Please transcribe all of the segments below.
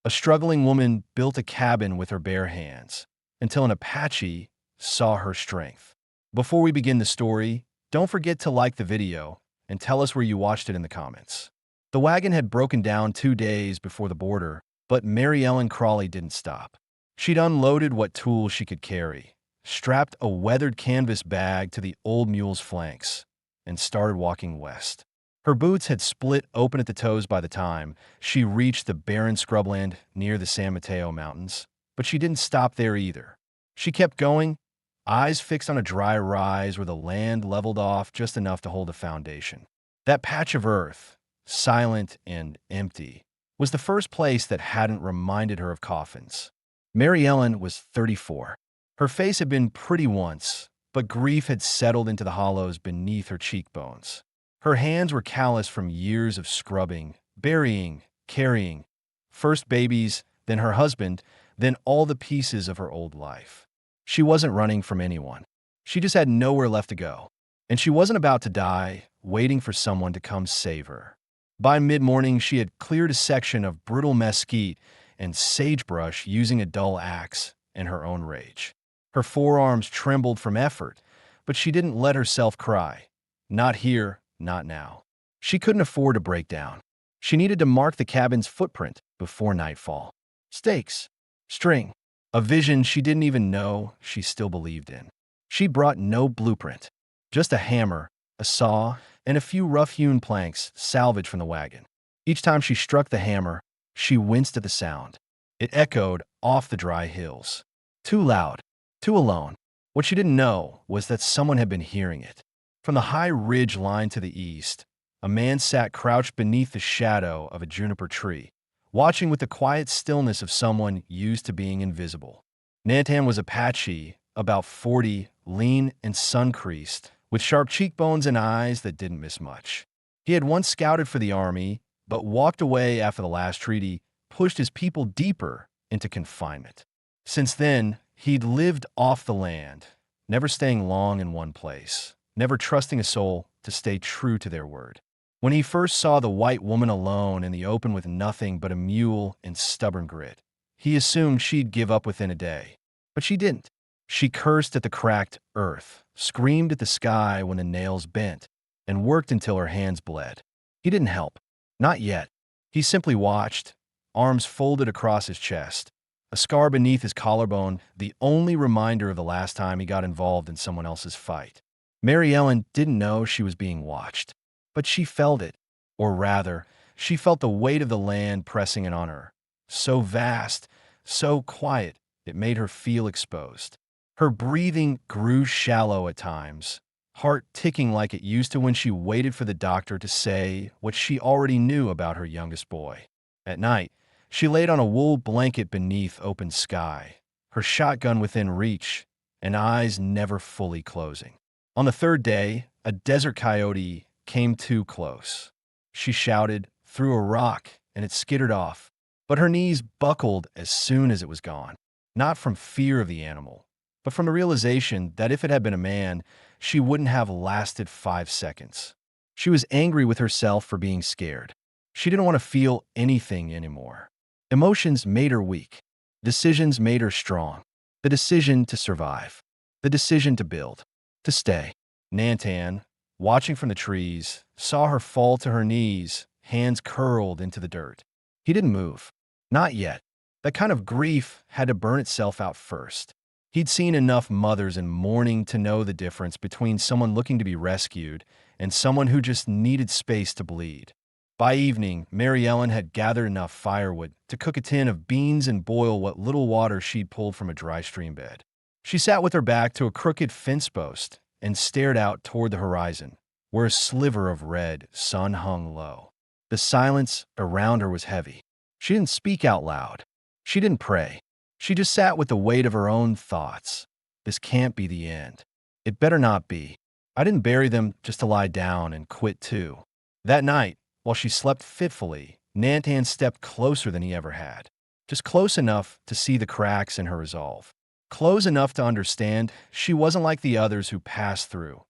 A struggling woman built a cabin with her bare hands until an Apache saw her strength. Before we begin the story, don't forget to like the video and tell us where you watched it in the comments. The wagon had broken down 2 days before the border, but Mary Ellen Crawley didn't stop. She'd unloaded what tools she could carry, strapped a weathered canvas bag to the old mule's flanks, and started walking west. Her boots had split open at the toes by the time she reached the barren scrubland near the San Mateo Mountains, but she didn't stop there either. She kept going, eyes fixed on a dry rise where the land leveled off just enough to hold a foundation. That patch of earth, silent and empty, was the first place that hadn't reminded her of coffins. Mary Ellen was 34. Her face had been pretty once, but grief had settled into the hollows beneath her cheekbones. Her hands were calloused from years of scrubbing, burying, carrying. First babies, then her husband, then all the pieces of her old life. She wasn't running from anyone. She just had nowhere left to go. And she wasn't about to die, waiting for someone to come save her. By mid-morning, she had cleared a section of brittle mesquite and sagebrush using a dull axe in her own rage. Her forearms trembled from effort, but she didn't let herself cry. Not here, not now. She couldn't afford to break down. She needed to mark the cabin's footprint before nightfall. Stakes. String. A vision she didn't even know she still believed in. She brought no blueprint. Just a hammer, a saw, and a few rough-hewn planks salvaged from the wagon. Each time she struck the hammer, she winced at the sound. It echoed off the dry hills. Too loud, too alone. What she didn't know was that someone had been hearing it. From the high ridge line to the east, a man sat crouched beneath the shadow of a juniper tree, watching with the quiet stillness of someone used to being invisible. Nantan was Apache, about 40, lean and sun-creased, with sharp cheekbones and eyes that didn't miss much. He had once scouted for the army, but walked away after the last treaty pushed his people deeper into confinement. Since then, he'd lived off the land, never staying long in one place, never trusting a soul to stay true to their word. When he first saw the white woman alone in the open with nothing but a mule and stubborn grit, he assumed she'd give up within a day. But she didn't. She cursed at the cracked earth, screamed at the sky when the nails bent, and worked until her hands bled. He didn't help. Not yet. He simply watched, arms folded across his chest, a scar beneath his collarbone, the only reminder of the last time he got involved in someone else's fight. Mary Ellen didn't know she was being watched, but she felt it. Or rather, she felt the weight of the land pressing in on her. So vast, so quiet, it made her feel exposed. Her breathing grew shallow at times, heart ticking like it used to when she waited for the doctor to say what she already knew about her youngest boy. At night, she laid on a wool blanket beneath open sky, her shotgun within reach, and eyes never fully closing. On the third day, a desert coyote came too close. She shouted, threw a rock, and it skittered off, but her knees buckled as soon as it was gone. Not from fear of the animal, but from the realization that if it had been a man, she wouldn't have lasted 5 seconds. She was angry with herself for being scared. She didn't want to feel anything anymore. Emotions made her weak. Decisions made her strong. The decision to survive. The decision to build. To stay. Nantan, watching from the trees, saw her fall to her knees, hands curled into the dirt. He didn't move. Not yet. That kind of grief had to burn itself out first. He'd seen enough mothers in mourning to know the difference between someone looking to be rescued and someone who just needed space to bleed. By evening, Mary Ellen had gathered enough firewood to cook a tin of beans and boil what little water she'd pulled from a dry stream bed. She sat with her back to a crooked fence post and stared out toward the horizon, where a sliver of red sun hung low. The silence around her was heavy. She didn't speak out loud. She didn't pray. She just sat with the weight of her own thoughts. This can't be the end. It better not be. I didn't bury them just to lie down and quit too. That night, while she slept fitfully, Nantan stepped closer than he ever had. Just close enough to see the cracks in her resolve. Close enough to understand she wasn't like the others who passed through.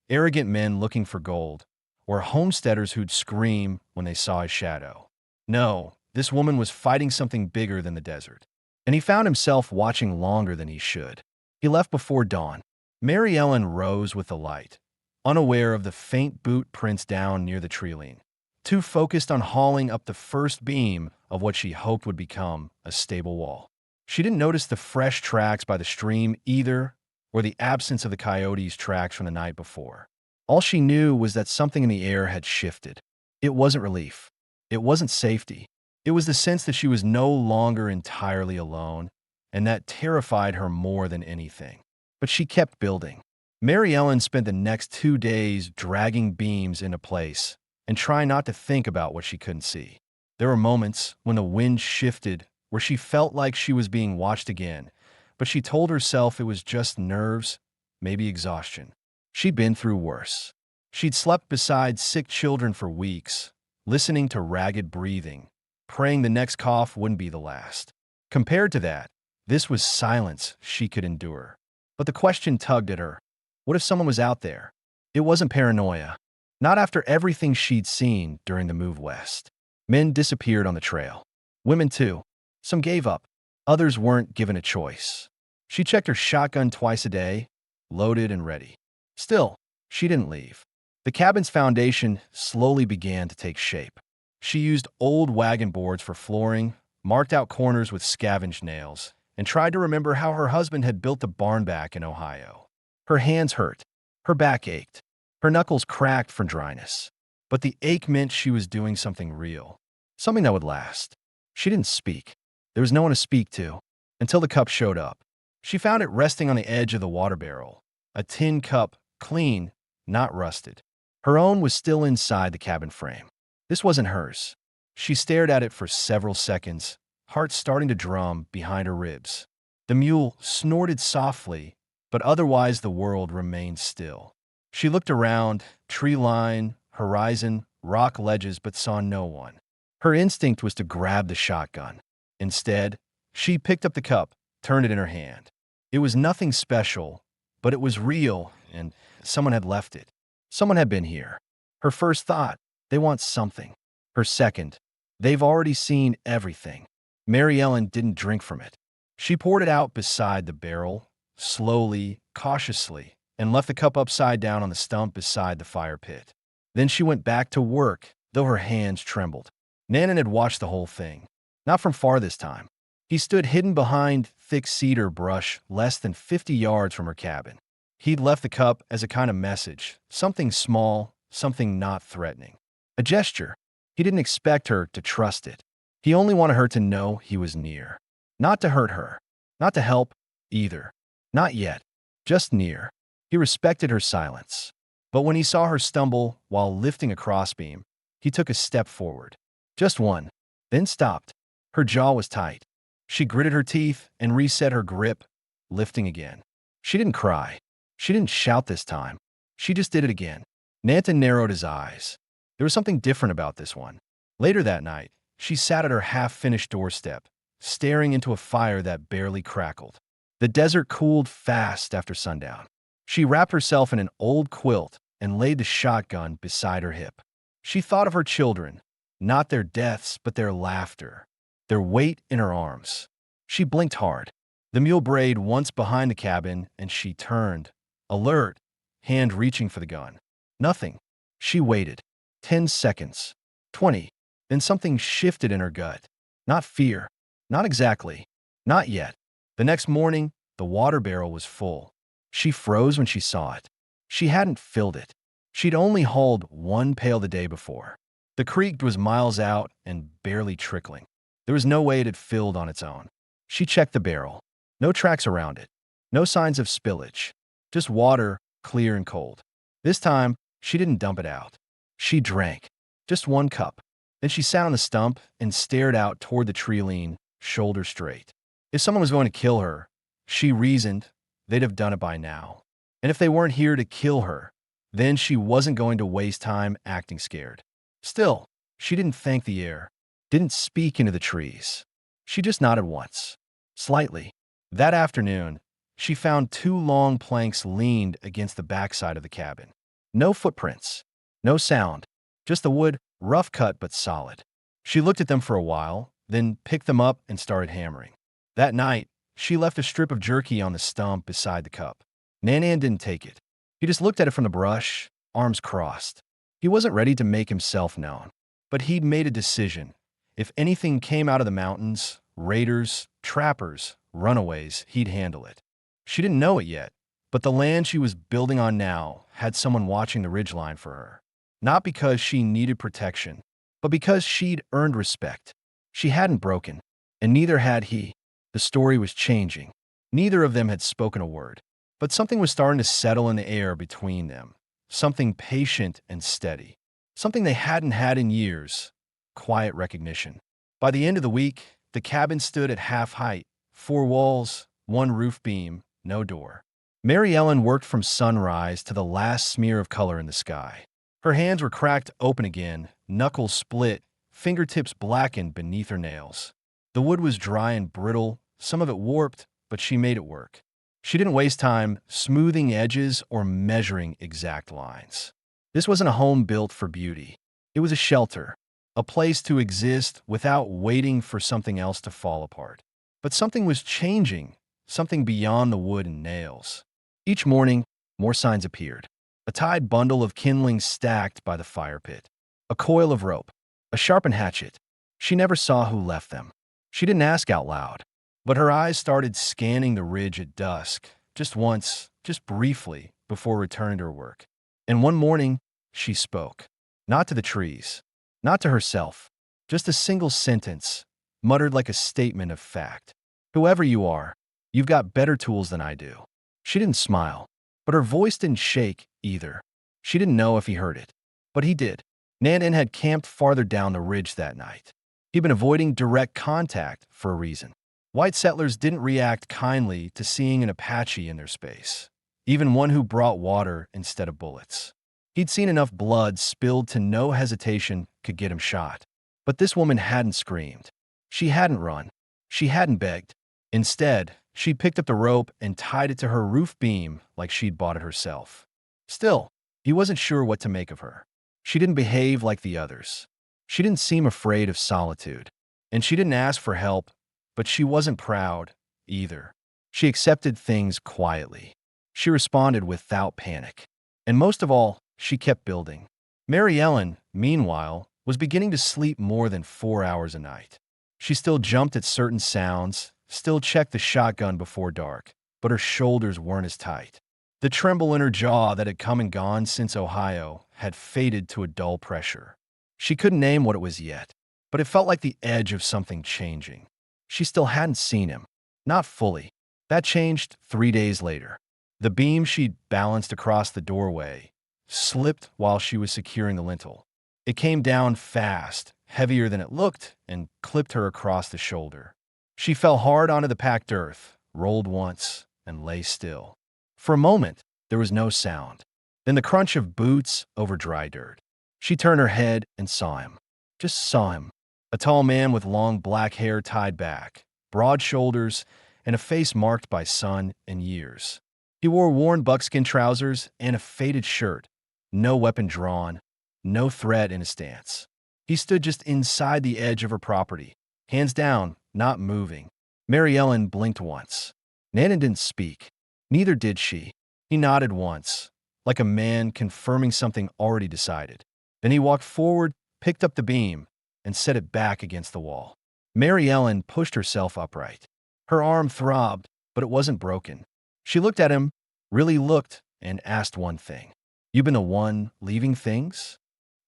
Arrogant men looking for gold, or homesteaders who'd scream when they saw his shadow. No, This woman was fighting something bigger than the desert, and he found himself watching longer than he should. He left before dawn. Mary Ellen rose with the light, unaware of the faint boot prints down near the tree-line, too focused on hauling up the first beam of what she hoped would become a stable wall. She didn't notice the fresh tracks by the stream either, or the absence of the coyotes' tracks from the night before. All she knew was that something in the air had shifted. It wasn't relief. It wasn't safety. It was the sense that she was no longer entirely alone, and that terrified her more than anything. But she kept building. Mary Ellen spent the next 2 days dragging beams into place and trying not to think about what she couldn't see. There were moments when the wind shifted where she felt like she was being watched again, but she told herself it was just nerves, maybe exhaustion. She'd been through worse. She'd slept beside sick children for weeks, listening to ragged breathing, praying the next cough wouldn't be the last. Compared to that, this was silence she could endure. But the question tugged at her. What if someone was out there? It wasn't paranoia. Not after everything she'd seen during the move west. Men disappeared on the trail. Women too. Some gave up. Others weren't given a choice. She checked her shotgun twice a day, loaded and ready. Still, she didn't leave. The cabin's foundation slowly began to take shape. She used old wagon boards for flooring, marked out corners with scavenged nails, and tried to remember how her husband had built the barn back in Ohio. Her hands hurt. Her back ached. Her knuckles cracked from dryness. But the ache meant she was doing something real, something that would last. She didn't speak. There was no one to speak to, until the cup showed up. She found it resting on the edge of the water barrel, a tin cup, clean, not rusted. Her own was still inside the cabin frame. This wasn't hers. She stared at it for several seconds, heart starting to drum behind her ribs. The mule snorted softly, but otherwise the world remained still. She looked around, tree line, horizon, rock ledges, but saw no one. Her instinct was to grab the shotgun. Instead, she picked up the cup, turned it in her hand. It was nothing special, but it was real, and someone had left it. Someone had been here. Her first thought, they want something. Her second, they've already seen everything. Mary Ellen didn't drink from it. She poured it out beside the barrel, slowly, cautiously, and left the cup upside down on the stump beside the fire pit. Then she went back to work, though her hands trembled. Nanan had watched the whole thing. Not from far this time. He stood hidden behind thick cedar brush less than 50 yards from her cabin. He'd left the cup as a kind of message, something small, something not threatening. A gesture. He didn't expect her to trust it. He only wanted her to know he was near. Not to hurt her. Not to help, either. Not yet. Just near. He respected her silence. But when he saw her stumble while lifting a crossbeam, he took a step forward. Just one. Then stopped. Her jaw was tight. She gritted her teeth and reset her grip, lifting again. She didn't cry. She didn't shout this time. She just did it again. Nanton narrowed his eyes. There was something different about this one. Later that night, she sat at her half-finished doorstep, staring into a fire that barely crackled. The desert cooled fast after sundown. She wrapped herself in an old quilt and laid the shotgun beside her hip. She thought of her children, not their deaths, but their laughter, their weight in her arms. She blinked hard. The mule brayed once behind the cabin, and she turned, alert, hand reaching for the gun. Nothing. She waited. 10 seconds. 20. Then something shifted in her gut. Not fear. Not exactly. Not yet. The next morning, the water barrel was full. She froze when she saw it. She hadn't filled it. She'd only hauled one pail the day before. The creek was miles out and barely trickling. There was no way it had filled on its own. She checked the barrel. No tracks around it. No signs of spillage. Just water, clear and cold. This time, she didn't dump it out. She drank. Just one cup. Then she sat on the stump and stared out toward the tree line, shoulder straight. If someone was going to kill her, she reasoned, they'd have done it by now. And if they weren't here to kill her, then she wasn't going to waste time acting scared. Still, she didn't thank the air, didn't speak into the trees. She just nodded once, slightly. That afternoon, she found 2 long planks leaned against the backside of the cabin. No footprints, no sound, just the wood, rough cut but solid. She looked at them for a while, then picked them up and started hammering. That night, she left a strip of jerky on the stump beside the cup. Nanan didn't take it. He just looked at it from the brush, arms crossed. He wasn't ready to make himself known, but he'd made a decision. If anything came out of the mountains, raiders, trappers, runaways, he'd handle it. She didn't know it yet, but the land she was building on now had someone watching the ridgeline for her. Not because she needed protection, but because she'd earned respect. She hadn't broken, and neither had he. The story was changing. Neither of them had spoken a word, but something was starting to settle in the air between them. Something patient and steady. Something they hadn't had in years. Quiet recognition. By the end of the week, the cabin stood at half height. 4 walls, 1 roof beam, no door. Mary Ellen worked from sunrise to the last smear of color in the sky. Her hands were cracked open again, knuckles split, fingertips blackened beneath her nails. The wood was dry and brittle, some of it warped, but she made it work. She didn't waste time smoothing edges or measuring exact lines. This wasn't a home built for beauty. It was a shelter, a place to exist without waiting for something else to fall apart. But something was changing, something beyond the wood and nails. Each morning, more signs appeared. A tied bundle of kindling stacked by the fire pit. A coil of rope. A sharpened hatchet. She never saw who left them. She didn't ask out loud. But her eyes started scanning the ridge at dusk, just once, just briefly, before returning to her work. And one morning, she spoke. Not to the trees. Not to herself. Just a single sentence, muttered like a statement of fact. Whoever you are, you've got better tools than I do. She didn't smile, but her voice didn't shake either. She didn't know if he heard it, but he did. Nanan had camped farther down the ridge that night. He'd been avoiding direct contact for a reason. White settlers didn't react kindly to seeing an Apache in their space, even one who brought water instead of bullets. He'd seen enough blood spilled to know hesitation could get him shot. But this woman hadn't screamed. She hadn't run. She hadn't begged. Instead, she picked up the rope and tied it to her roof beam like she'd bought it herself. Still, he wasn't sure what to make of her. She didn't behave like the others. She didn't seem afraid of solitude. And she didn't ask for help, but she wasn't proud either. She accepted things quietly. She responded without panic. And most of all, she kept building. Mary Ellen, meanwhile, was beginning to sleep more than 4 hours a night. She still jumped at certain sounds, still checked the shotgun before dark, but her shoulders weren't as tight. The tremble in her jaw that had come and gone since Ohio had faded to a dull pressure. She couldn't name what it was yet, but it felt like the edge of something changing. She still hadn't seen him. Not fully. That changed 3 days later. The beam she'd balanced across the doorway slipped while she was securing the lintel. It came down fast, heavier than it looked, and clipped her across the shoulder. She fell hard onto the packed earth, rolled once, and lay still. For a moment, there was no sound. Then the crunch of boots over dry dirt. She turned her head and saw him. Just saw him. A tall man with long black hair tied back, broad shoulders, and a face marked by sun and years. He wore worn buckskin trousers and a faded shirt. No weapon drawn, no threat in his stance. He stood just inside the edge of her property, hands down, not moving. Mary Ellen blinked once. Nanan didn't speak. Neither did she. He nodded once, like a man confirming something already decided. Then he walked forward, picked up the beam, and set it back against the wall. Mary Ellen pushed herself upright. Her arm throbbed, but it wasn't broken. She looked at him, really looked, and asked one thing. "You been the one leaving things?"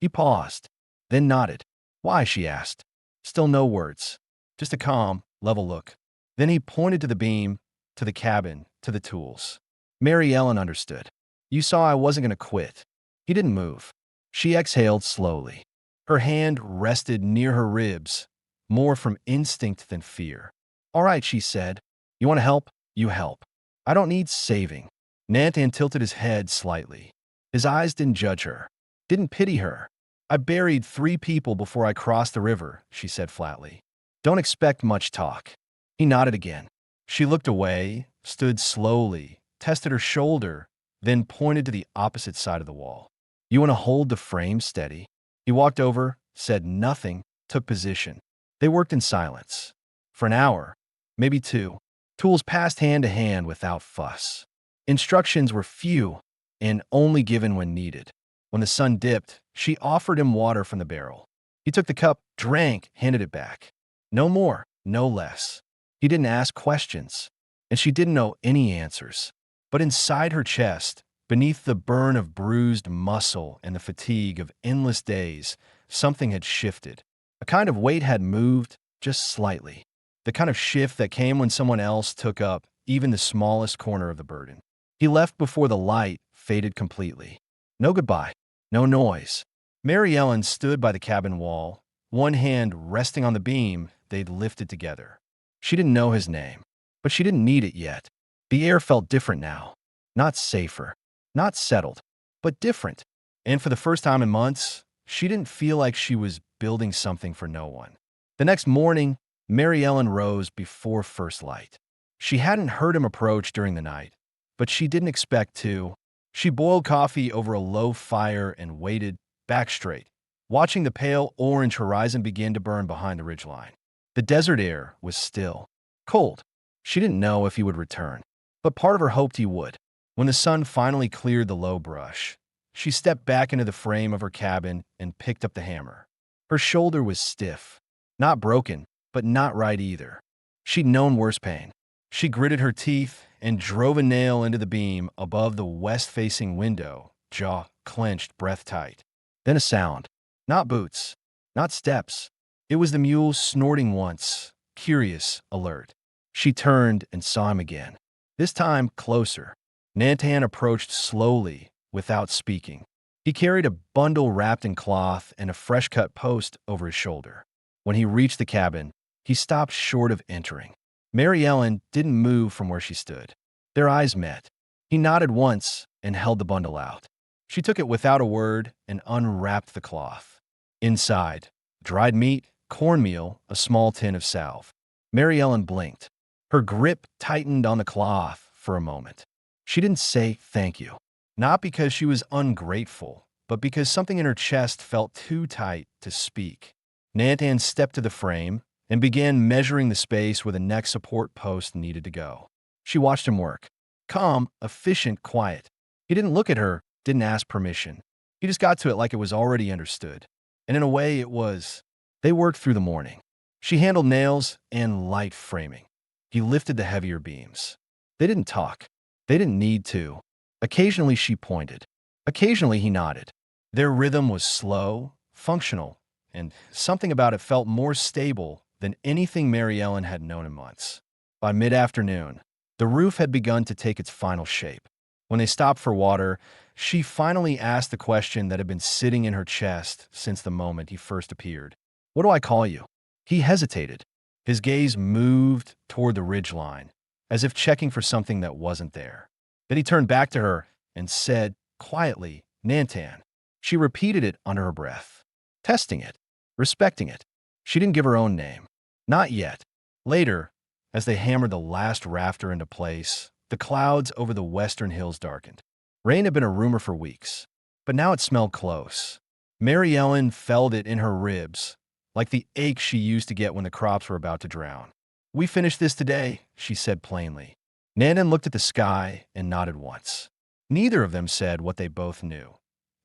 He paused, then nodded. "Why?" she asked. Still no words, just a calm, level look. Then he pointed to the beam, to the cabin, to the tools. Mary Ellen understood. "You saw I wasn't going to quit." He didn't move. She exhaled slowly. Her hand rested near her ribs, more from instinct than fear. "All right," she said. "You want to help? You help. I don't need saving." Nantan tilted his head slightly. His eyes didn't judge her, didn't pity her. "I buried 3 people before I crossed the river," she said flatly. "Don't expect much talk." He nodded again. She looked away, stood slowly, tested her shoulder, then pointed to the opposite side of the wall. "You want to hold the frame steady?" He walked over, said nothing, took position. They worked in silence. For an hour, maybe two, tools passed hand to hand without fuss. Instructions were few and only given when needed. When the sun dipped, she offered him water from the barrel. He took the cup, drank, handed it back. No more, no less. He didn't ask questions, and she didn't know any answers. But inside her chest, beneath the burn of bruised muscle and the fatigue of endless days, something had shifted. A kind of weight had moved, just slightly. The kind of shift that came when someone else took up even the smallest corner of the burden. He left before the light faded completely. No goodbye, no noise. Mary Ellen stood by the cabin wall, one hand resting on the beam they'd lifted together. She didn't know his name, but she didn't need it yet. The air felt different now. Not safer, not settled, but different. And for the first time in months, she didn't feel like she was building something for no one. The next morning, Mary Ellen rose before first light. She hadn't heard him approach during the night, but she didn't expect to. She boiled coffee over a low fire and waited, back straight, watching the pale orange horizon begin to burn behind the ridgeline. The desert air was still, cold. She didn't know if he would return, but part of her hoped he would. When the sun finally cleared the low brush, she stepped back into the frame of her cabin and picked up the hammer. Her shoulder was stiff, not broken, but not right either. She'd known worse pain. She gritted her teeth and drove a nail into the beam above the west-facing window, jaw clenched, breath tight. Then a sound. Not boots, not steps. It was the mule snorting once, curious, alert. She turned and saw him again. This time, closer. Nantan approached slowly, without speaking. He carried a bundle wrapped in cloth and a fresh-cut post over his shoulder. When he reached the cabin, he stopped short of entering. Mary Ellen didn't move from where she stood. Their eyes met. He nodded once and held the bundle out. She took it without a word and unwrapped the cloth. Inside, dried meat, cornmeal, a small tin of salve. Mary Ellen blinked. Her grip tightened on the cloth for a moment. She didn't say thank you. Not because she was ungrateful, but because something in her chest felt too tight to speak. Nantan stepped to the frame and began measuring the space where the neck support post needed to go. She watched him work. Calm, efficient, quiet. He didn't look at her, didn't ask permission. He just got to it like it was already understood. And in a way, it was. They worked through the morning. She handled nails and light framing. He lifted the heavier beams. They didn't talk. They didn't need to. Occasionally she pointed. Occasionally he nodded. Their rhythm was slow, functional, and something about it felt more stable than anything Mary Ellen had known in months. By mid-afternoon, the roof had begun to take its final shape. When they stopped for water, she finally asked the question that had been sitting in her chest since the moment he first appeared. "What do I call you?" He hesitated. His gaze moved toward the ridgeline, as if checking for something that wasn't there. Then he turned back to her and said, quietly, "Nantan." She repeated it under her breath, testing it, respecting it. She didn't give her own name. Not yet. Later, as they hammered the last rafter into place, the clouds over the western hills darkened. Rain had been a rumor for weeks, but now it smelled close. Mary Ellen felt it in her ribs, like the ache she used to get when the crops were about to drown. "We finished this today," she said plainly. Nandan looked at the sky and nodded once. Neither of them said what they both knew.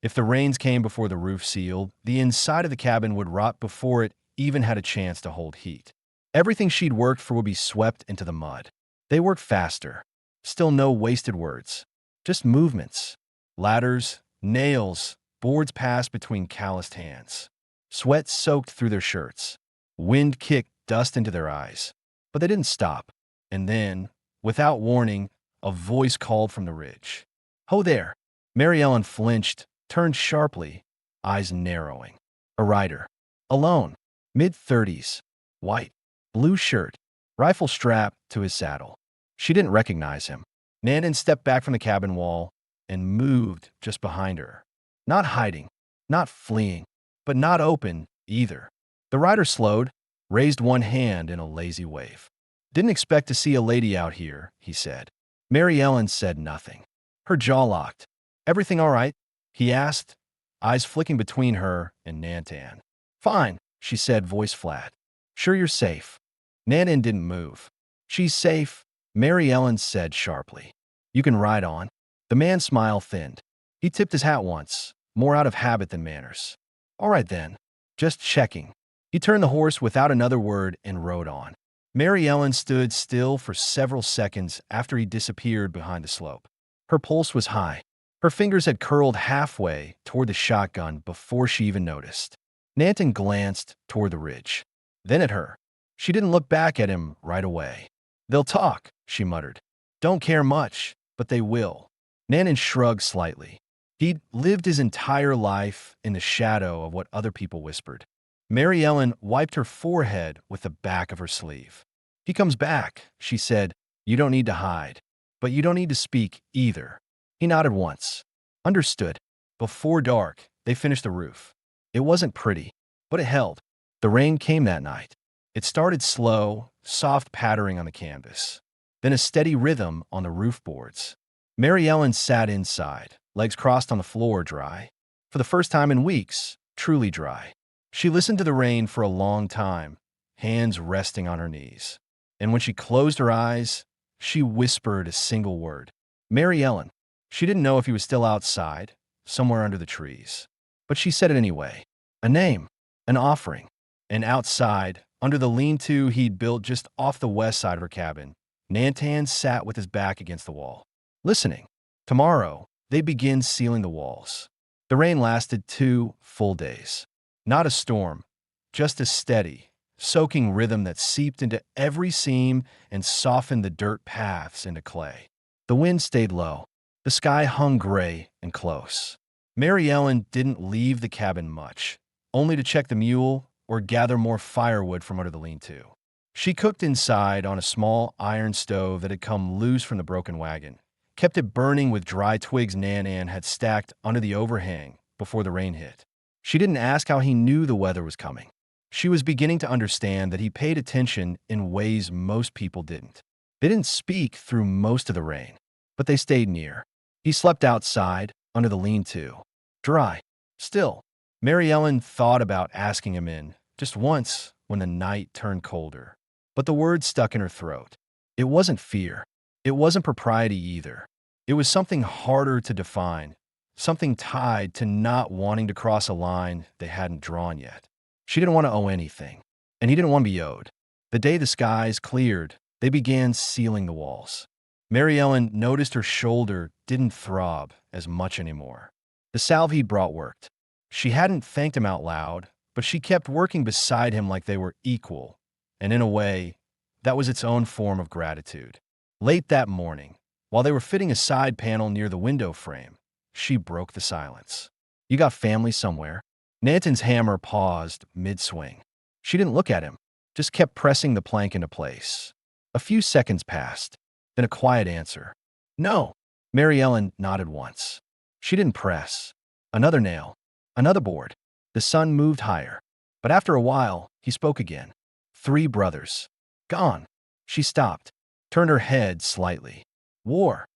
If the rains came before the roof sealed, the inside of the cabin would rot before it even had a chance to hold heat. Everything she'd worked for would be swept into the mud. They worked faster. Still no wasted words. Just movements. Ladders, nails, boards passed between calloused hands. Sweat soaked through their shirts. Wind kicked dust into their eyes. But they didn't stop. And then, without warning, a voice called from the ridge. "Ho there!" Mary Ellen flinched, turned sharply, eyes narrowing. A rider. Alone. Mid-30s. White. Blue shirt. Rifle strapped to his saddle. She didn't recognize him. Nandan stepped back from the cabin wall and moved just behind her. Not hiding. Not fleeing. But not open, either. The rider slowed, raised one hand in a lazy wave. "Didn't expect to see a lady out here," he said. Mary Ellen said nothing. Her jaw locked. "Everything all right?" he asked, eyes flicking between her and Nantan. "Fine," she said, voice flat. Sure you're safe? Nanan didn't move. She's safe, Mary Ellen said sharply. You can ride on. The man's smile thinned. He tipped his hat once, more out of habit than manners. All right then. Just checking. He turned the horse without another word and rode on. Mary Ellen stood still for several seconds after he disappeared behind the slope. Her pulse was high. Her fingers had curled halfway toward the shotgun before she even noticed. Nanton glanced toward the ridge, then at her. She didn't look back at him right away. They'll talk, she muttered. Don't care much, but they will. Nanton shrugged slightly. He'd lived his entire life in the shadow of what other people whispered. Mary Ellen wiped her forehead with the back of her sleeve. He comes back, she said. You don't need to hide. But you don't need to speak either. He nodded once. Understood. Before dark, they finished the roof. It wasn't pretty, but it held. The rain came that night. It started slow, soft pattering on the canvas, then a steady rhythm on the roof boards. Mary Ellen sat inside, legs crossed on the floor, dry. For the first time in weeks, truly dry. She listened to the rain for a long time, hands resting on her knees. And when she closed her eyes, she whispered a single word. Mary Ellen. She didn't know if he was still outside, somewhere under the trees. But she said it anyway. A name, an offering. And outside, under the lean-to he'd built just off the west side of her cabin, Nantan sat with his back against the wall, listening. Tomorrow, they begin sealing the walls. The rain lasted 2 full days. Not a storm, just a steady, soaking rhythm that seeped into every seam and softened the dirt paths into clay. The wind stayed low. The sky hung gray and close. Mary Ellen didn't leave the cabin much, only to check the mule or gather more firewood from under the lean-to. She cooked inside on a small iron stove that had come loose from the broken wagon, kept it burning with dry twigs Nanan had stacked under the overhang before the rain hit. She didn't ask how he knew the weather was coming. She was beginning to understand that he paid attention in ways most people didn't. They didn't speak through most of the rain, but they stayed near. He slept outside, under the lean-to. Dry. Still. Mary Ellen thought about asking him in, just once, when the night turned colder. But the words stuck in her throat. It wasn't fear. It wasn't propriety either. It was something harder to define, something tied to not wanting to cross a line they hadn't drawn yet. She didn't want to owe anything, and he didn't want to be owed. The day the skies cleared, they began sealing the walls. Mary Ellen noticed her shoulder didn't throb as much anymore. The salve he'd brought worked. She hadn't thanked him out loud, but she kept working beside him like they were equal, and in a way, that was its own form of gratitude. Late that morning, while they were fitting a side panel near the window frame, she broke the silence. You got family somewhere? Nanton's hammer paused mid-swing. She didn't look at him, just kept pressing the plank into place. A few seconds passed, then a quiet answer. No. Mary Ellen nodded once. She didn't press. Another nail. Another board. The sun moved higher. But after a while, he spoke again. 3 brothers. Gone. She stopped, turned her head slightly. War.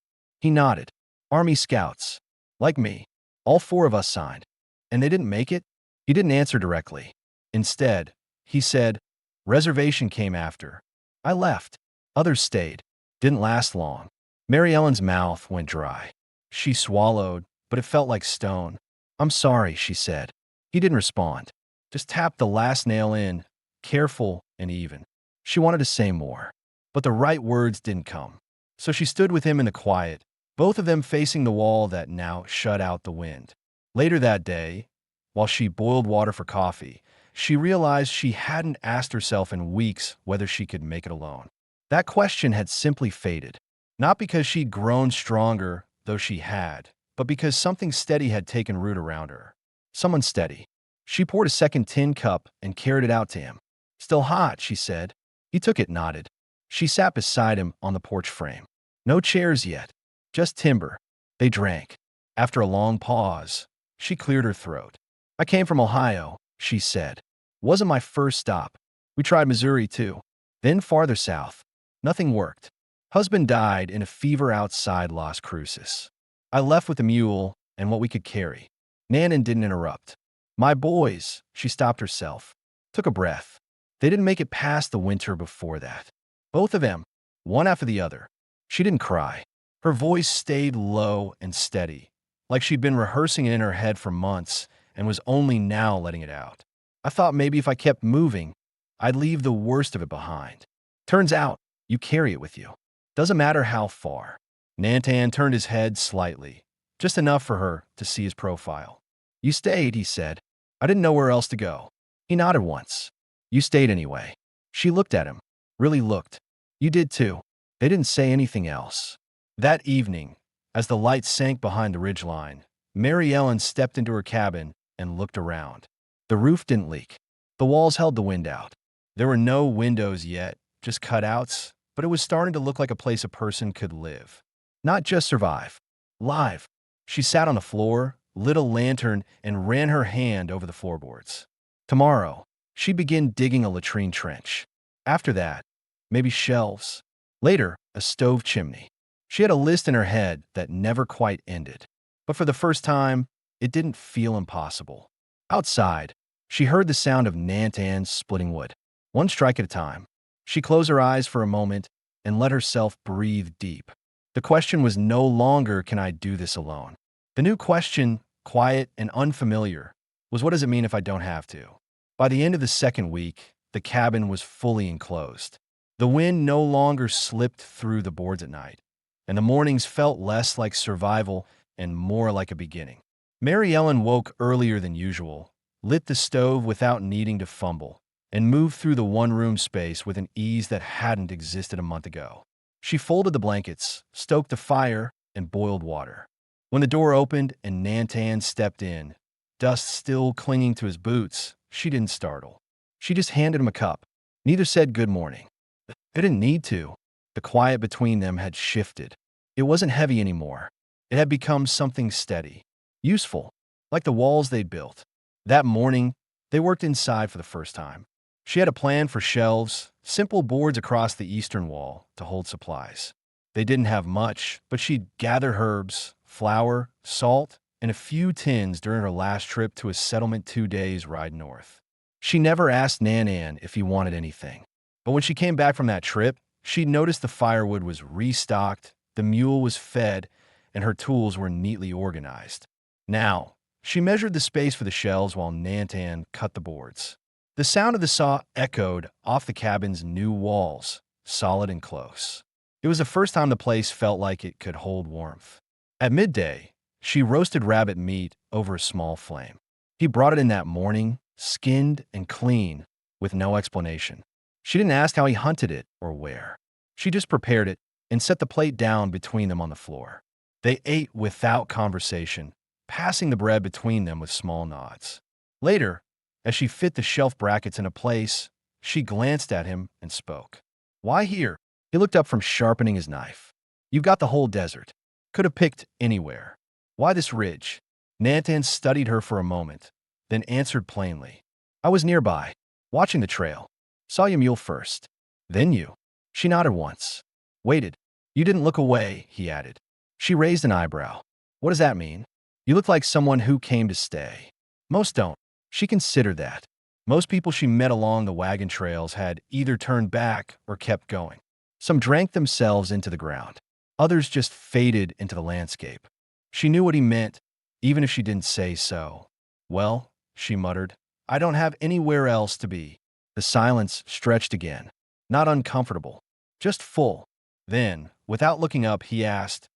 He nodded. Army scouts. Like me. All 4 of us signed. And they didn't make it? He didn't answer directly. Instead, he said, reservation came after. I left. Others stayed. Didn't last long. Mary Ellen's mouth went dry. She swallowed, but it felt like stone. I'm sorry, she said. He didn't respond. Just tapped the last nail in, careful and even. She wanted to say more, but the right words didn't come. So she stood with him in the quiet, both of them facing the wall that now shut out the wind. Later that day, while she boiled water for coffee, she realized she hadn't asked herself in weeks whether she could make it alone. That question had simply faded, not because she'd grown stronger, though she had, but because something steady had taken root around her. Someone steady. She poured a second tin cup and carried it out to him. Still hot, she said. He took it, nodded. She sat beside him on the porch frame. No chairs yet, just timber. They drank. After a long pause, she cleared her throat. I came from Ohio, she said. Wasn't my first stop. We tried Missouri too. Then farther south. Nothing worked. Husband died in a fever outside Las Cruces. I left with the mule and what we could carry. Nanan didn't interrupt. My boys, she stopped herself. took a breath. They didn't make it past the winter before that. Both of them, one after the other. She didn't cry. Her voice stayed low and steady, like she'd been rehearsing it in her head for months and was only now letting it out. I thought maybe if I kept moving, I'd leave the worst of it behind. Turns out, you carry it with you. Doesn't matter how far. Nantan turned his head slightly, just enough for her to see his profile. You stayed, he said. I didn't know where else to go. He nodded once. You stayed anyway. She looked at him. Really looked. You did too. They didn't say anything else. That evening, as the light sank behind the ridgeline, Mary Ellen stepped into her cabin and looked around. The roof didn't leak. The walls held the wind out. There were no windows yet, just cutouts, but it was starting to look like a place a person could live. Not just survive. Live. She sat on the floor, lit a lantern, and ran her hand over the floorboards. Tomorrow, she'd begin digging a latrine trench. After that, maybe shelves. Later, a stove chimney. She had a list in her head that never quite ended. But for the first time, it didn't feel impossible. Outside, she heard the sound of Nantan splitting wood, one strike at a time. She closed her eyes for a moment and let herself breathe deep. The question was no longer, can I do this alone? The new question, quiet and unfamiliar, was what does it mean if I don't have to? By the end of the second week, the cabin was fully enclosed. The wind no longer slipped through the boards at night, and the mornings felt less like survival and more like a beginning. Mary Ellen woke earlier than usual, lit the stove without needing to fumble, and moved through the one-room space with an ease that hadn't existed a month ago. She folded the blankets, stoked the fire, and boiled water. When the door opened and Nantan stepped in, dust still clinging to his boots, she didn't startle. She just handed him a cup. Neither said good morning. They didn't need to. The quiet between them had shifted. It wasn't heavy anymore. It had become something steady, useful, like the walls they'd built. That morning, they worked inside for the first time. She had a plan for shelves, simple boards across the eastern wall to hold supplies. They didn't have much, but she'd gather herbs, flour, salt, and a few tins during her last trip to a settlement 2 days ride north. She never asked Nanan if he wanted anything. But when she came back from that trip, she noticed the firewood was restocked, the mule was fed, and her tools were neatly organized. Now, she measured the space for the shelves while Nantan cut the boards. The sound of the saw echoed off the cabin's new walls, solid and close. It was the first time the place felt like it could hold warmth. At midday, she roasted rabbit meat over a small flame. He brought it in that morning, skinned and clean, with no explanation. She didn't ask how he hunted it or where. She just prepared it and set the plate down between them on the floor. They ate without conversation, passing the bread between them with small nods. Later, as she fit the shelf brackets into place, she glanced at him and spoke. Why here? He looked up from sharpening his knife. You've got the whole desert. Could have picked anywhere. Why this ridge? Nantan studied her for a moment, then answered plainly. I was nearby, watching the trail. Saw your mule first. Then you. She nodded once. Waited. You didn't look away, he added. She raised an eyebrow. What does that mean? You look like someone who came to stay. Most don't. She considered that. Most people she met along the wagon trails had either turned back or kept going. Some drank themselves into the ground. Others just faded into the landscape. She knew what he meant, even if she didn't say so. Well, she muttered, I don't have anywhere else to be. The silence stretched again. Not uncomfortable, just full. Then, without looking up, he asked,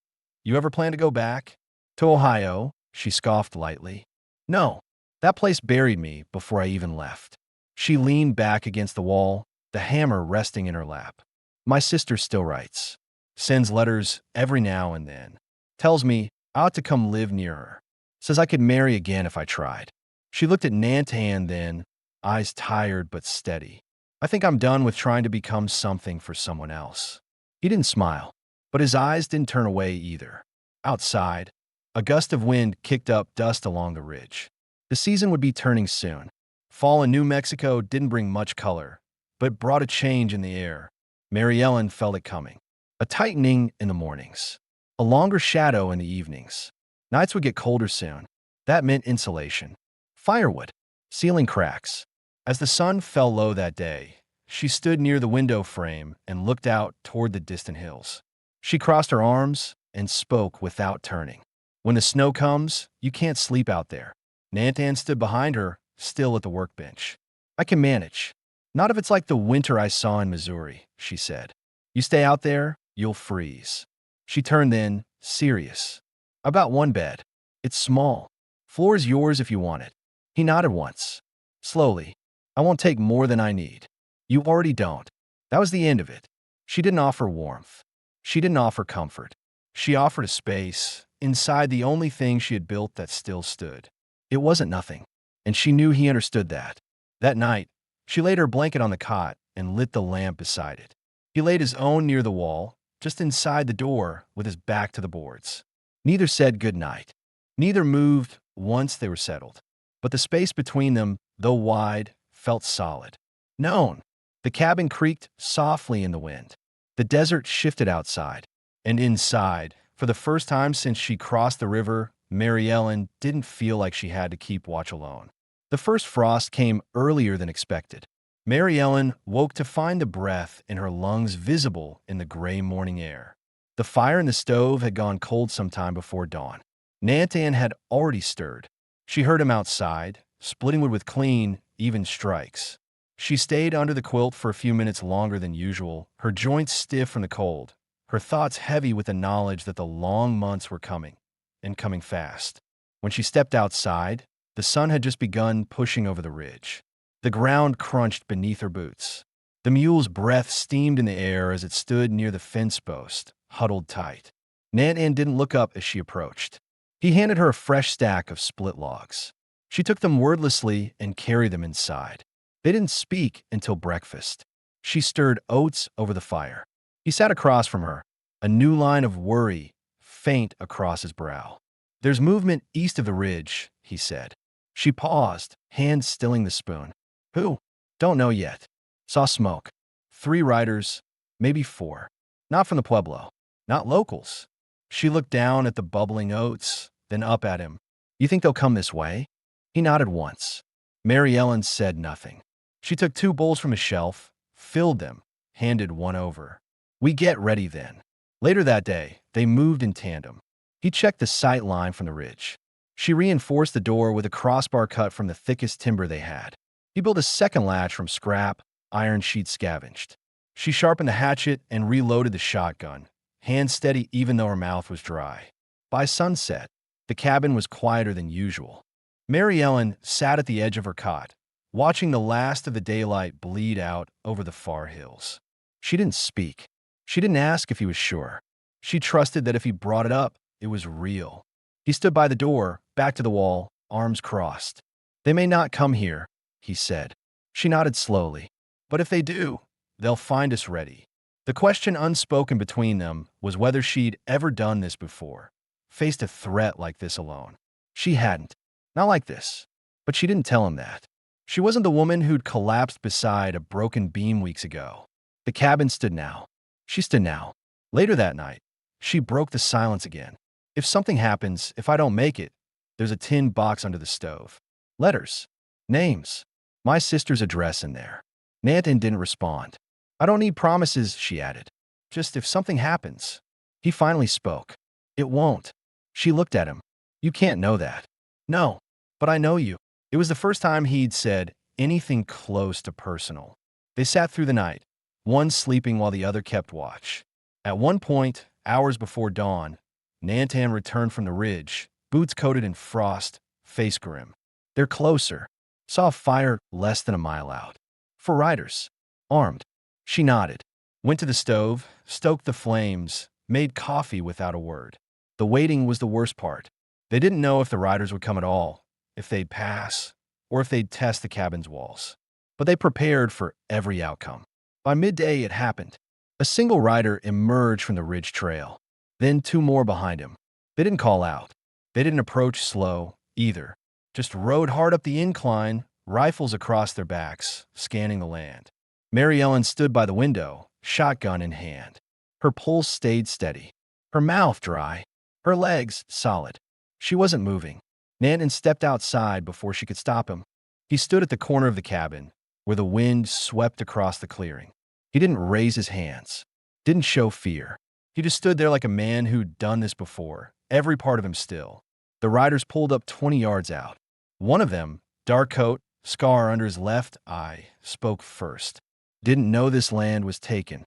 You ever plan to go back? To Ohio? She scoffed lightly. No, that place buried me before I even left. She leaned back against the wall, the hammer resting in her lap. My sister still writes. Sends letters every now and then. Tells me I ought to come live near her. Says I could marry again if I tried. She looked at Nantan then, eyes tired but steady. I think I'm done with trying to become something for someone else. He didn't smile, but his eyes didn't turn away either. Outside, a gust of wind kicked up dust along the ridge. The season would be turning soon. Fall in New Mexico didn't bring much color, but brought a change in the air. Mary Ellen felt it coming. A tightening in the mornings. A longer shadow in the evenings. Nights would get colder soon. That meant insulation. Firewood. Ceiling cracks. As the sun fell low that day, she stood near the window frame and looked out toward the distant hills. She crossed her arms and spoke without turning. When the snow comes, you can't sleep out there. Nantan stood behind her, still at the workbench. I can manage. Not if it's like the winter I saw in Missouri, she said. You stay out there, you'll freeze. She turned then, serious. About one bed. It's small. Floor's yours if you want it. He nodded once. Slowly. I won't take more than I need. You already don't. That was the end of it. She didn't offer warmth. She didn't offer comfort. She offered a space, inside the only thing she had built that still stood. It wasn't nothing, and she knew he understood that. That night, she laid her blanket on the cot and lit the lamp beside it. He laid his own near the wall, just inside the door, with his back to the boards. Neither said good night. Neither moved once they were settled. But the space between them, though wide, felt solid. Known. The cabin creaked softly in the wind. The desert shifted outside. And inside, for the first time since she crossed the river, Mary Ellen didn't feel like she had to keep watch alone. The first frost came earlier than expected. Mary Ellen woke to find the breath in her lungs visible in the gray morning air. The fire in the stove had gone cold some time before dawn. Nantan had already stirred. She heard him outside, splitting wood with clean, even strikes. She stayed under the quilt for a few minutes longer than usual, her joints stiff from the cold, her thoughts heavy with the knowledge that the long months were coming, and coming fast. When she stepped outside, the sun had just begun pushing over the ridge. The ground crunched beneath her boots. The mule's breath steamed in the air as it stood near the fence post, huddled tight. Nantan didn't look up as she approached. He handed her a fresh stack of split logs. She took them wordlessly and carried them inside. They didn't speak until breakfast. She stirred oats over the fire. He sat across from her, a new line of worry faint across his brow. There's movement east of the ridge, he said. She paused, hands stilling the spoon. Who? Don't know yet. Saw smoke. 3 riders, maybe 4. Not from the Pueblo. Not locals. She looked down at the bubbling oats, then up at him. You think they'll come this way? He nodded once. Mary Ellen said nothing. She took 2 bowls from a shelf, filled them, handed one over. We get ready then. Later that day, they moved in tandem. He checked the sight line from the ridge. She reinforced the door with a crossbar cut from the thickest timber they had. He built a second latch from scrap, iron sheet scavenged. She sharpened the hatchet and reloaded the shotgun, hands steady even though her mouth was dry. By sunset, the cabin was quieter than usual. Mary Ellen sat at the edge of her cot, watching the last of the daylight bleed out over the far hills. She didn't speak. She didn't ask if he was sure. She trusted that if he brought it up, it was real. He stood by the door, back to the wall, arms crossed. They may not come here, he said. She nodded slowly. But if they do, they'll find us ready. The question unspoken between them was whether she'd ever done this before, faced a threat like this alone. She hadn't. Not like this. But she didn't tell him that. She wasn't the woman who'd collapsed beside a broken beam weeks ago. The cabin stood now. She stood now. Later that night, she broke the silence again. If something happens, if I don't make it, there's a tin box under the stove. Letters. Names. My sister's address in there. Nantan didn't respond. I don't need promises, she added. Just if something happens. He finally spoke. It won't. She looked at him. You can't know that. No, but I know you. It was the first time he'd said anything close to personal. They sat through the night, one sleeping while the other kept watch. At one point, hours before dawn, Nantan returned from the ridge, boots coated in frost, face grim. They're closer. Saw a fire less than a mile out. 4 riders. Armed. She nodded. Went to the stove, stoked the flames, made coffee without a word. The waiting was the worst part. They didn't know if the riders would come at all, if they'd pass, or if they'd test the cabin's walls. But they prepared for every outcome. By midday, it happened. A single rider emerged from the ridge trail, then 2 more behind him. They didn't call out. They didn't approach slow, either. Just rode hard up the incline, rifles across their backs, scanning the land. Mary Ellen stood by the window, shotgun in hand. Her pulse stayed steady. Her mouth dry. Her legs solid. She wasn't moving. Nantan stepped outside before she could stop him. He stood at the corner of the cabin, where the wind swept across the clearing. He didn't raise his hands, didn't show fear. He just stood there like a man who'd done this before, every part of him still. The riders pulled up 20 yards out. One of them, dark coat, scar under his left eye, spoke first. Didn't know this land was taken.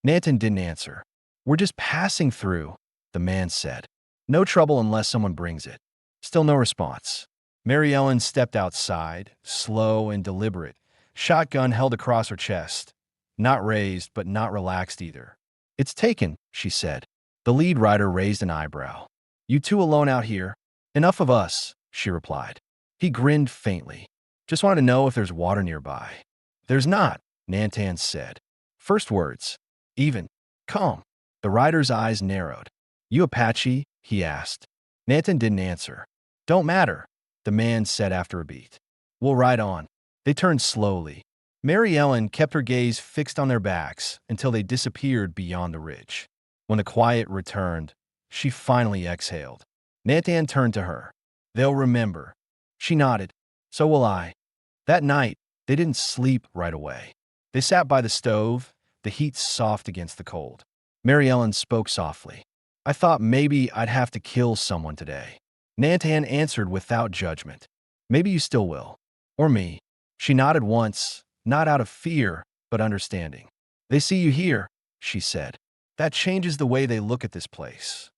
Nanton didn't answer. We're just passing through, the man said. No trouble unless someone brings it. Still no response. Mary Ellen stepped outside, slow and deliberate, shotgun held across her chest. Not raised, but not relaxed either. It's taken, she said. The lead rider raised an eyebrow. You two alone out here? Enough of us, she replied. He grinned faintly. Just wanted to know if there's water nearby. There's not, Nantan said. First words. Even. Calm. The rider's eyes narrowed. You Apache? He asked. Nantan didn't answer. Don't matter, the man said after a beat. We'll ride on. They turned slowly. Mary Ellen kept her gaze fixed on their backs until they disappeared beyond the ridge. When the quiet returned, she finally exhaled. Nantan turned to her. They'll remember. She nodded. So will I. That night, they didn't sleep right away. They sat by the stove, the heat soft against the cold. Mary Ellen spoke softly. I thought maybe I'd have to kill someone today. Nantan answered without judgment. Maybe you still will. Or me. She nodded once, not out of fear, but understanding. They see you here, she said. That changes the way they look at this place.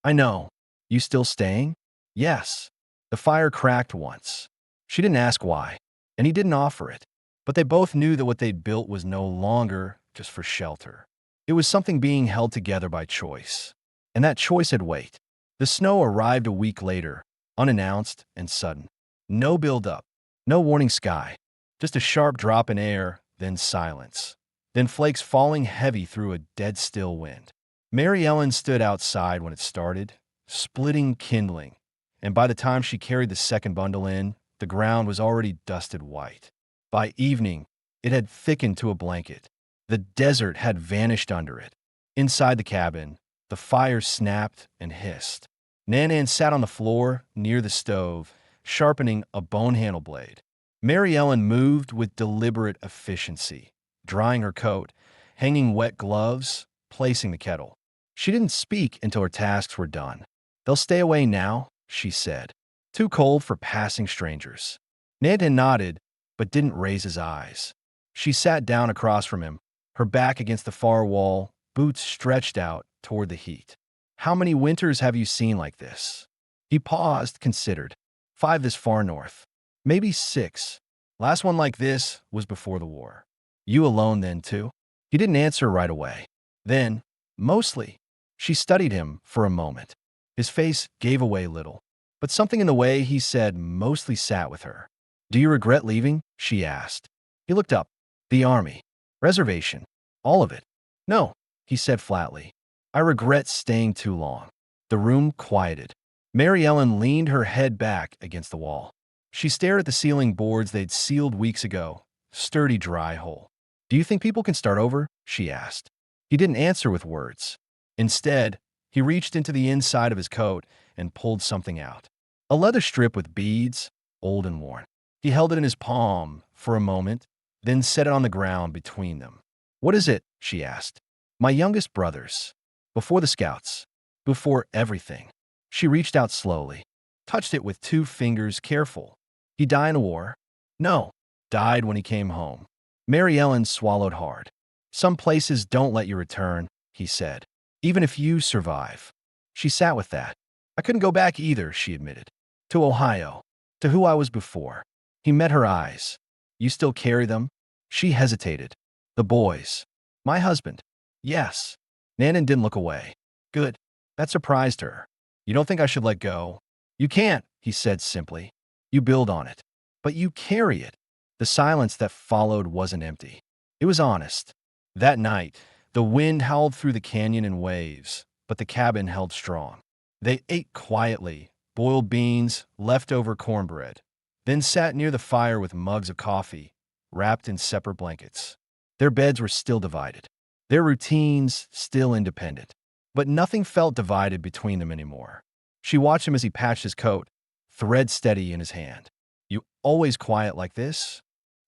I know. You still staying? Yes. The fire cracked once. She didn't ask why, and he didn't offer it. But they both knew that what they'd built was no longer just for shelter. It was something being held together by choice. And that choice had weight. The snow arrived a week later, unannounced and sudden. No build-up, no warning sky, just a sharp drop in air, then silence. Then flakes falling heavy through a dead-still wind. Mary Ellen stood outside when it started, splitting kindling, and by the time she carried the second bundle in, the ground was already dusted white. By evening, it had thickened to a blanket. The desert had vanished under it. Inside the cabin, the fire snapped and hissed. Nannan sat on the floor near the stove, sharpening a bone handle blade. Mary Ellen moved with deliberate efficiency, drying her coat, hanging wet gloves, placing the kettle. She didn't speak until her tasks were done. They'll stay away now, she said. Too cold for passing strangers. Nannan nodded, but didn't raise his eyes. She sat down across from him, her back against the far wall, boots stretched out toward the heat. How many winters have you seen like this? He paused, considered. 5 this far north. Maybe 6. Last one like this was before the war. You alone then, too? He didn't answer right away. Then, mostly. She studied him for a moment. His face gave away little, but something in the way he said mostly sat with her. Do you regret leaving? She asked. He looked up. The army. Reservation. All of it. No, he said flatly. I regret staying too long. The room quieted. Mary Ellen leaned her head back against the wall. She stared at the ceiling boards they'd sealed weeks ago, sturdy dry hole. Do you think people can start over? She asked. He didn't answer with words. Instead, he reached into the inside of his coat and pulled something out. A leather strip with beads, old and worn. He held it in his palm for a moment, then set it on the ground between them. What is it? She asked. My youngest brother's. Before the scouts. Before everything. She reached out slowly, touched it with 2 fingers, careful. He died in a war? No. Died when he came home. Mary Ellen swallowed hard. Some places don't let you return, he said. Even if you survive. She sat with that. I couldn't go back either, she admitted. To Ohio. To who I was before. He met her eyes. You still carry them? She hesitated. The boys. My husband. Yes. Nannan didn't look away. Good. That surprised her. You don't think I should let go? You can't, he said simply. You build on it. But you carry it. The silence that followed wasn't empty. It was honest. That night, the wind howled through the canyon in waves, but the cabin held strong. They ate quietly, boiled beans, leftover cornbread, then sat near the fire with mugs of coffee, wrapped in separate blankets. Their beds were still divided. Their routines still independent. But nothing felt divided between them anymore. She watched him as he patched his coat, thread steady in his hand. You always quiet like this?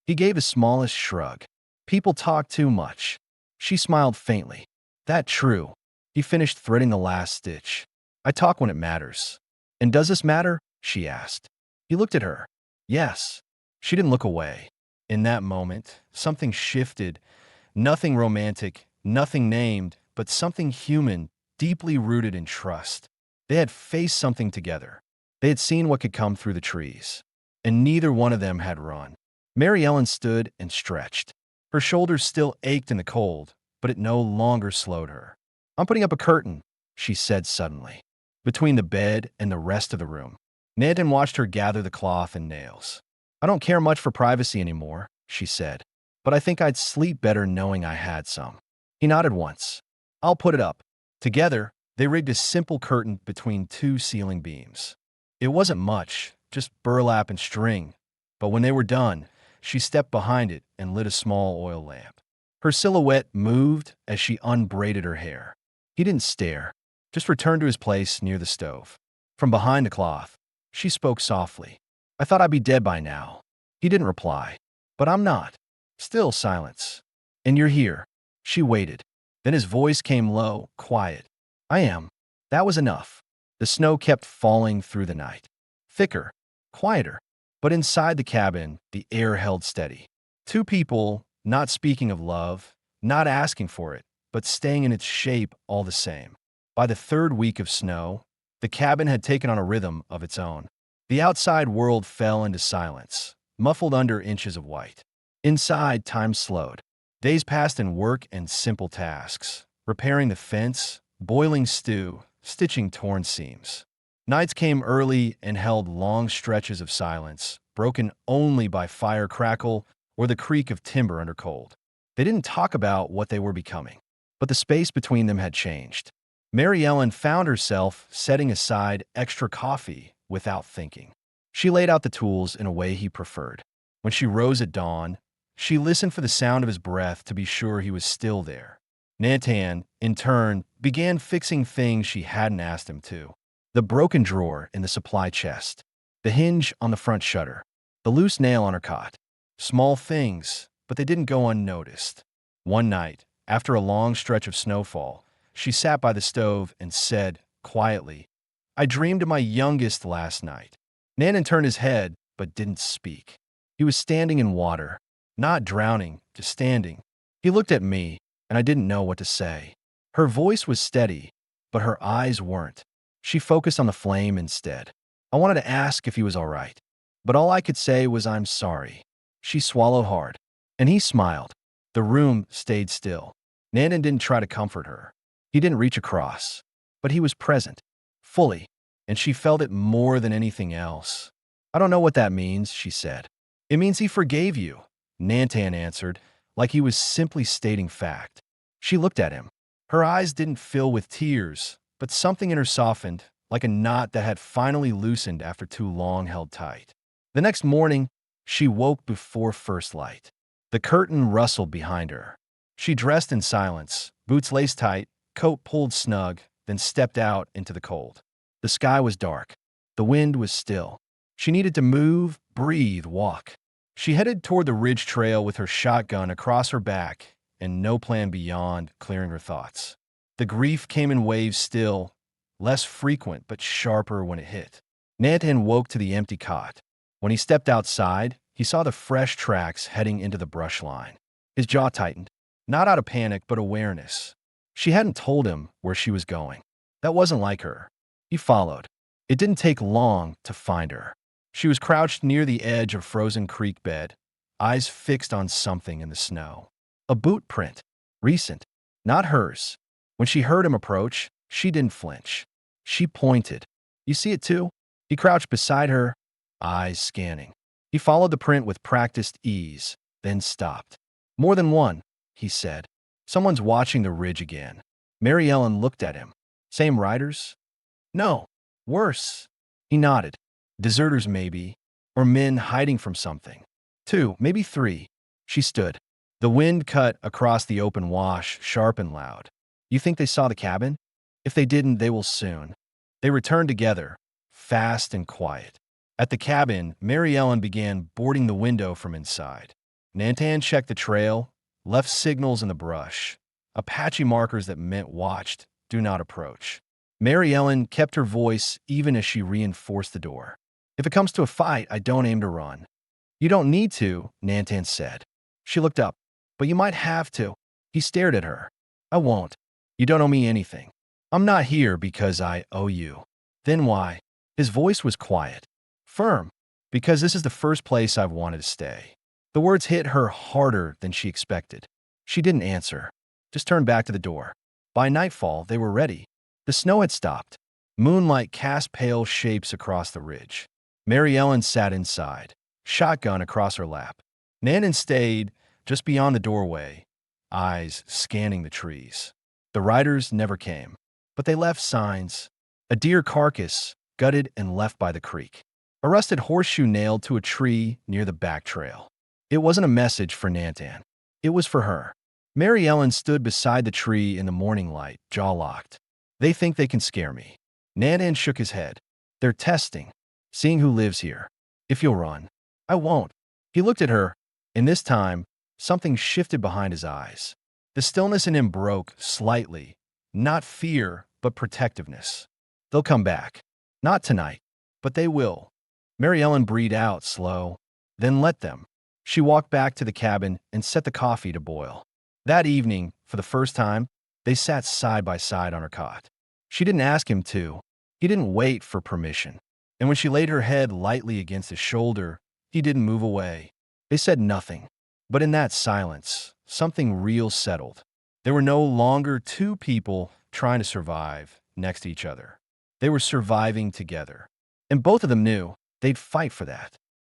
He gave his smallest shrug. People talk too much. She smiled faintly. That true. He finished threading the last stitch. I talk when it matters. And does this matter? She asked. He looked at her. Yes. She didn't look away. In that moment, something shifted. Nothing romantic, nothing named, but something human, deeply rooted in trust. They had faced something together. They had seen what could come through the trees. And neither one of them had run. Mary Ellen stood and stretched. Her shoulders still ached in the cold, but it no longer slowed her. I'm putting up a curtain, she said suddenly, between the bed and the rest of the room. Nanton watched her gather the cloth and nails. I don't care much for privacy anymore, she said, but I think I'd sleep better knowing I had some. He nodded once. I'll put it up. Together, they rigged a simple curtain between two ceiling beams. It wasn't much, just burlap and string, but when they were done, she stepped behind it and lit a small oil lamp. Her silhouette moved as she unbraided her hair. He didn't stare, just returned to his place near the stove. From behind the cloth, she spoke softly. I thought I'd be dead by now. He didn't reply. But I'm not. Still silence. And you're here. She waited. Then his voice came low, quiet. I am. That was enough. The snow kept falling through the night. Thicker, quieter. But inside the cabin, the air held steady. Two people, not speaking of love, not asking for it, but staying in its shape all the same. By the third week of snow, the cabin had taken on a rhythm of its own. The outside world fell into silence, muffled under inches of white. Inside, time slowed. Days passed in work and simple tasks, repairing the fence, boiling stew, stitching torn seams. Nights came early and held long stretches of silence, broken only by fire crackle or the creak of timber under cold. They didn't talk about what they were becoming, but the space between them had changed. Mary Ellen found herself setting aside extra coffee without thinking. She laid out the tools in a way he preferred. When she rose at dawn, she listened for the sound of his breath to be sure he was still there. Nantan, in turn, began fixing things she hadn't asked him to. The broken drawer in the supply chest, the hinge on the front shutter, the loose nail on her cot. Small things, but they didn't go unnoticed. One night, after a long stretch of snowfall, she sat by the stove and said, quietly, I dreamed of my youngest last night. Nannan turned his head, but didn't speak. He was standing in water, not drowning, just standing. He looked at me, and I didn't know what to say. Her voice was steady, but her eyes weren't. She focused on the flame instead. I wanted to ask if he was all right, but all I could say was I'm sorry. She swallowed hard, and he smiled. The room stayed still. Nannan didn't try to comfort her. He didn't reach across, but he was present, fully, and she felt it more than anything else. I don't know what that means, she said. It means he forgave you, Nantan answered, like he was simply stating fact. She looked at him. Her eyes didn't fill with tears, but something in her softened, like a knot that had finally loosened after too long held tight. The next morning, she woke before first light. The curtain rustled behind her. She dressed in silence, boots laced tight, coat pulled snug, then stepped out into the cold. The sky was dark. The wind was still. She needed to move, breathe, walk. She headed toward the ridge trail with her shotgun across her back and no plan beyond clearing her thoughts. The grief came in waves still, less frequent but sharper when it hit. Nantan woke to the empty cot. When he stepped outside, he saw the fresh tracks heading into the brush line. His jaw tightened, not out of panic but awareness. She hadn't told him where she was going. That wasn't like her. He followed. It didn't take long to find her. She was crouched near the edge of frozen creek bed, eyes fixed on something in the snow. A boot print. Recent. Not hers. When she heard him approach, she didn't flinch. She pointed. You see it too? He crouched beside her, eyes scanning. He followed the print with practiced ease, then stopped. More than one, he said. Someone's watching the ridge again. Mary Ellen looked at him. Same riders? No. Worse. He nodded. Deserters maybe, or men hiding from something. 2, maybe 3. She stood. The wind cut across the open wash, sharp and loud. You think they saw the cabin? If they didn't, they will soon. They returned together, fast and quiet. At the cabin, Mary Ellen began boarding the window from inside. Nantan checked the trail, left signals in the brush, Apache markers that meant watched, do not approach. Mary Ellen kept her voice even as she reinforced the door. If it comes to a fight, I don't aim to run. You don't need to, Nantan said. She looked up. But you might have to. He stared at her. I won't. You don't owe me anything. I'm not here because I owe you. Then why? His voice was quiet, firm, because this is the first place I've wanted to stay. The words hit her harder than she expected. She didn't answer, just turned back to the door. By nightfall, they were ready. The snow had stopped. Moonlight cast pale shapes across the ridge. Mary Ellen sat inside, shotgun across her lap. Nannan stayed just beyond the doorway, eyes scanning the trees. The riders never came, but they left signs. A deer carcass, gutted and left by the creek. A rusted horseshoe nailed to a tree near the back trail. It wasn't a message for Nantan. It was for her. Mary Ellen stood beside the tree in the morning light, jaw locked. They think they can scare me. Nannan shook his head. They're testing, seeing who lives here. If you'll run. I won't. He looked at her, and this time, something shifted behind his eyes. The stillness in him broke slightly, not fear, but protectiveness. They'll come back. Not tonight, but they will. Mary Ellen breathed out slow, then let them. She walked back to the cabin and set the coffee to boil. That evening, for the first time, they sat side by side on her cot. She didn't ask him to. He didn't wait for permission. And when she laid her head lightly against his shoulder, he didn't move away. They said nothing. But in that silence, something real settled. There were no longer two people trying to survive next to each other. They were surviving together. And both of them knew they'd fight for that.